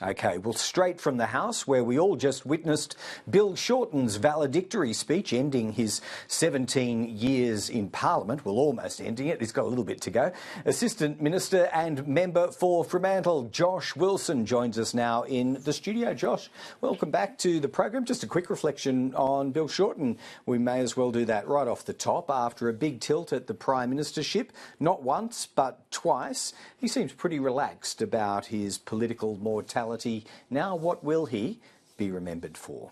OK, well, straight from the House, where we all just witnessed Bill Shorten's valedictory speech ending his 17 years in Parliament. Well, almost ending it. He's got a little bit to go. Assistant Minister and Member for Fremantle, Josh Wilson, joins us now in the studio. Josh, welcome back to the program. Just a quick reflection on Bill Shorten. We may as well do that right off the top. After a big tilt at the Prime Ministership, not once but twice, he seems pretty relaxed about his political mortality. Now, what will he be remembered for?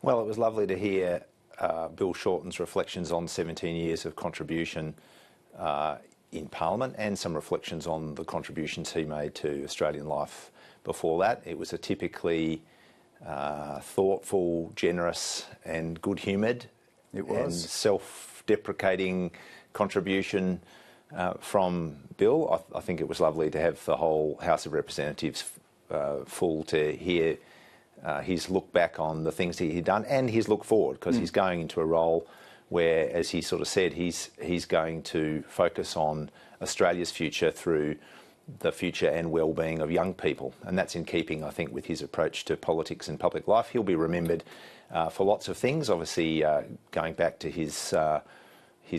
Well, it was lovely to hear Bill Shorten's reflections on 17 years of contribution in Parliament and some reflections on the contributions he made to Australian life before that. It was a typically thoughtful, generous and good-humoured and self-deprecating contribution from Bill. I think it was lovely to have the whole House of Representatives full to hear his look back on the things he'd done and his look forward, because he's going into a role where, as he sort of said, he's going to focus on Australia's future through the future and well-being of young people. And that's in keeping, I think, with his approach to politics and public life. He'll be remembered for lots of things, obviously going back to his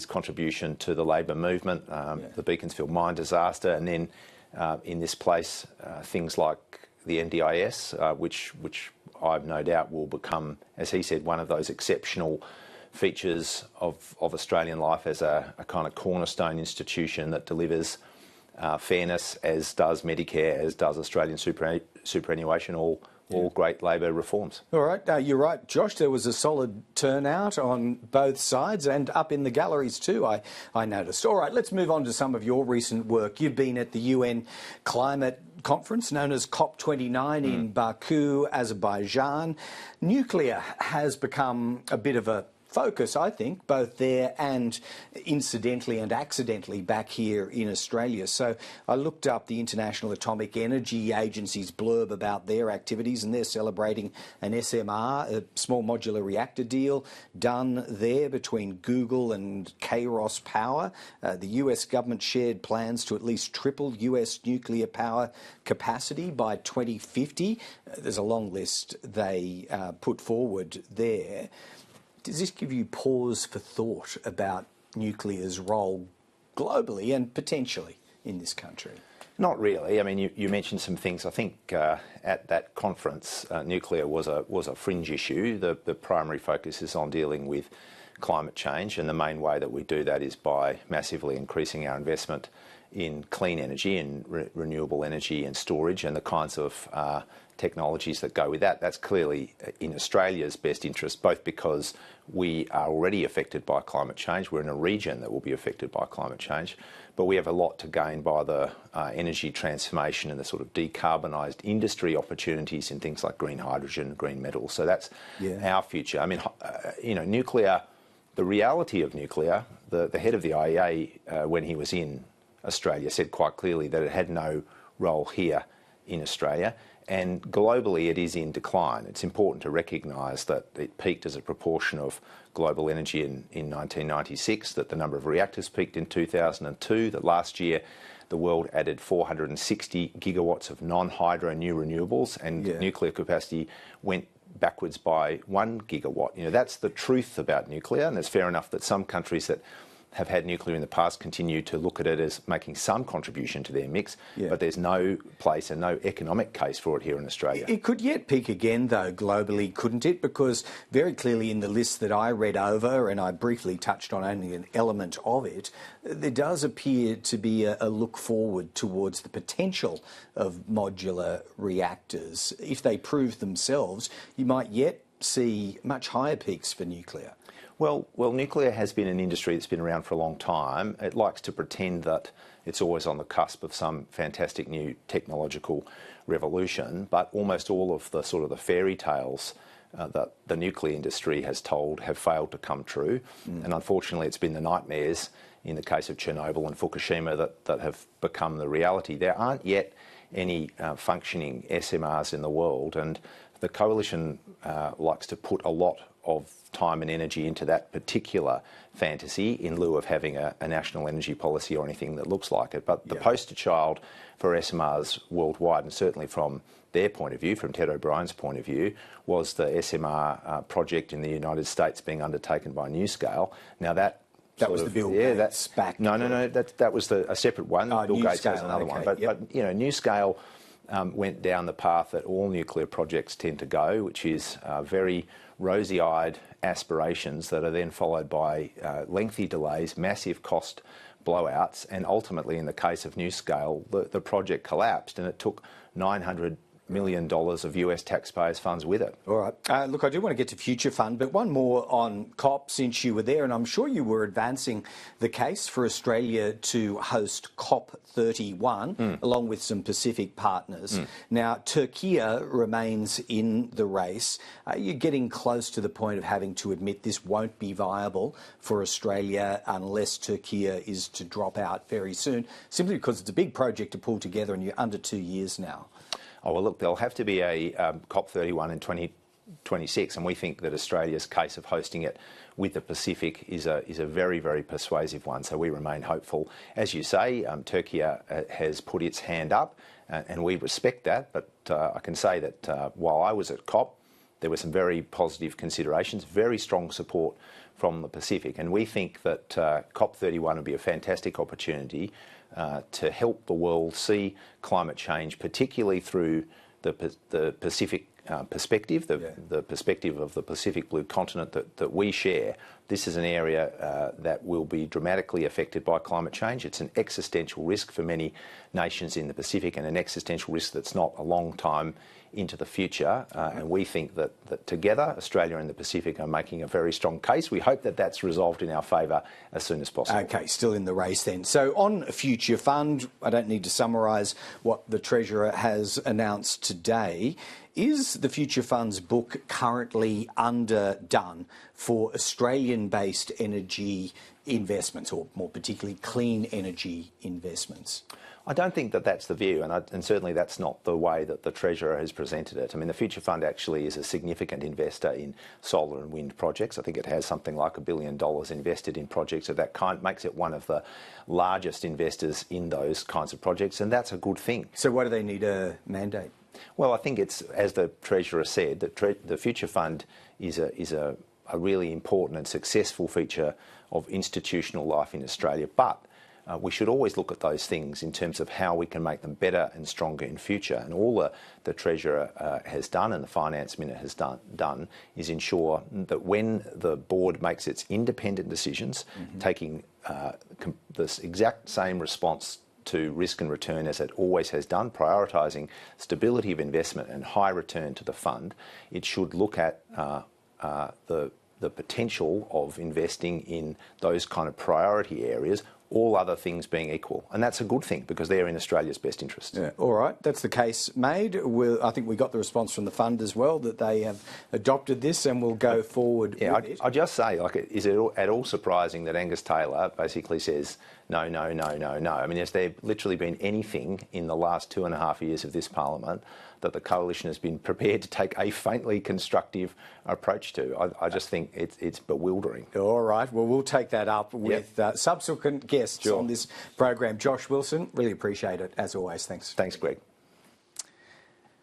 contribution to the Labor movement, the Beaconsfield mine disaster, and then in this place, things like the NDIS, which I've no doubt will become, as he said, one of those exceptional features of Australian life as a kind of cornerstone institution that delivers fairness, as does Medicare, as does Australian superannuation, all great Labor reforms. All right, you're right, Josh. There was a solid turnout on both sides and up in the galleries too, I noticed. All right, let's move on to some of your recent work. You've been at the UN Climate Conference known as COP29 in Baku, Azerbaijan. Nuclear has become a bit of a focus, I think, both there and incidentally and accidentally back here in Australia. So I looked up the International Atomic Energy Agency's blurb about their activities, and they're celebrating an SMR, a small modular reactor deal, done there between Google and Kairos Power. The US government shared plans to at least triple US nuclear power capacity by 2050. There's a long list they put forward there. Does this give you pause for thought about nuclear's role globally and potentially in this country? Not really. I mean, you mentioned some things. I think at that conference, nuclear was a fringe issue. The primary focus is on dealing with climate change, and the main way that we do that is by massively increasing our investment in clean energy and renewable energy and storage and the kinds of technologies that go with that. That's clearly in Australia's best interest, both because we are already affected by climate change. We're in a region that will be affected by climate change, but we have a lot to gain by the energy transformation and the sort of decarbonised industry opportunities in things like green hydrogen, green metals. So that's our future. I mean, nuclear, the reality of nuclear, the head of the IEA, when he was in Australia, said quite clearly that it had no role here in Australia. And globally, it is in decline. It's important to recognise that it peaked as a proportion of global energy in 1996, that the number of reactors peaked in 2002, that last year the world added 460 gigawatts of non-hydro new renewables, and nuclear capacity went backwards by 1 gigawatt. That's the truth about nuclear, and it's fair enough that some countries that have had nuclear in the past continue to look at it as making some contribution to their mix, but there's no place and no economic case for it here in Australia. It could yet peak again, though, globally, couldn't it? Because very clearly in the list that I read over, and I briefly touched on only an element of it, there does appear to be a look forward towards the potential of modular reactors. If they prove themselves, you might yet see much higher peaks for nuclear. Well, nuclear has been an industry that's been around for a long time. It likes to pretend that it's always on the cusp of some fantastic new technological revolution, but almost all of the fairy tales that the nuclear industry has told have failed to come true. And unfortunately, it's been the nightmares in the case of Chernobyl and Fukushima that have become the reality. There aren't yet any functioning SMRs in the world, and the coalition likes to put a lot of time and energy into that particular fantasy in lieu of having a national energy policy or anything that looks like it. But the poster child for SMRs worldwide, and certainly from their point of view, from Ted O'Brien's point of view, was the SMR project in the United States being undertaken by NuScale. Now that was the Bill Gates back. No. That was a separate one. Bill Gates has another one. But NuScale went down the path that all nuclear projects tend to go, which is very rosy-eyed aspirations that are then followed by lengthy delays, massive cost blowouts, and ultimately, in the case of NuScale, the project collapsed, and it took $900 million of US taxpayers' funds with it. All right. Look, I do want to get to Future Fund, but one more on COP since you were there, and I'm sure you were advancing the case for Australia to host COP31 along with some Pacific partners. Now, Turkey remains in the race. You're getting close to the point of having to admit this won't be viable for Australia unless Turkey is to drop out very soon, simply because it's a big project to pull together and you're under 2 years now. Oh, well, look, there'll have to be a COP31 in 2026, and we think that Australia's case of hosting it with the Pacific is a very, very persuasive one, so we remain hopeful. As you say, Turkey has put its hand up, and we respect that, but I can say that while I was at COP, there were some very positive considerations, very strong support from the Pacific, and we think that COP31 would be a fantastic opportunity to help the world see climate change, particularly through the Pacific perspective, the perspective of the Pacific Blue Continent that we share. This is an area that will be dramatically affected by climate change. It's an existential risk for many nations in the Pacific, and an existential risk that's not a long time into the future, and we think that together Australia and the Pacific are making a very strong case. We hope that that's resolved in our favour as soon as possible. Okay, still in the race then. So on Future Fund, I don't need to summarise what the Treasurer has announced today. Is the Future Fund's book currently underdone for Australian-based energy investments, or more particularly clean energy investments? I don't think that that's the view, and certainly that's not the way that the Treasurer has presented it. I mean, the Future Fund actually is a significant investor in solar and wind projects. I think it has something like $1 billion invested in projects of that kind, makes it one of the largest investors in those kinds of projects, and that's a good thing. So why do they need a mandate? Well, I think it's, as the Treasurer said, that the Future Fund is a really important and successful feature of institutional life in Australia, but we should always look at those things in terms of how we can make them better and stronger in future. And all the Treasurer has done and the Finance Minister has done is ensure that when the board makes its independent decisions, taking this exact same response to risk and return as it always has done, prioritising stability of investment and high return to the fund, it should look at the potential of investing in those kind of priority areas, all other things being equal. And that's a good thing because they're in Australia's best interest. Yeah, all right, that's the case made. I think we got the response from the fund as well that they have adopted this and will go forward with it. I'll just say, is it at all surprising that Angus Taylor basically says no, no, no, no, no? I mean, has there literally been anything in the last 2.5 years of this Parliament that the Coalition has been prepared to take a faintly constructive approach to? I just think it's bewildering. All right, well, we'll take that up with subsequent guests on this program. Josh Wilson, really appreciate it, as always. Thanks. Thanks, Greg.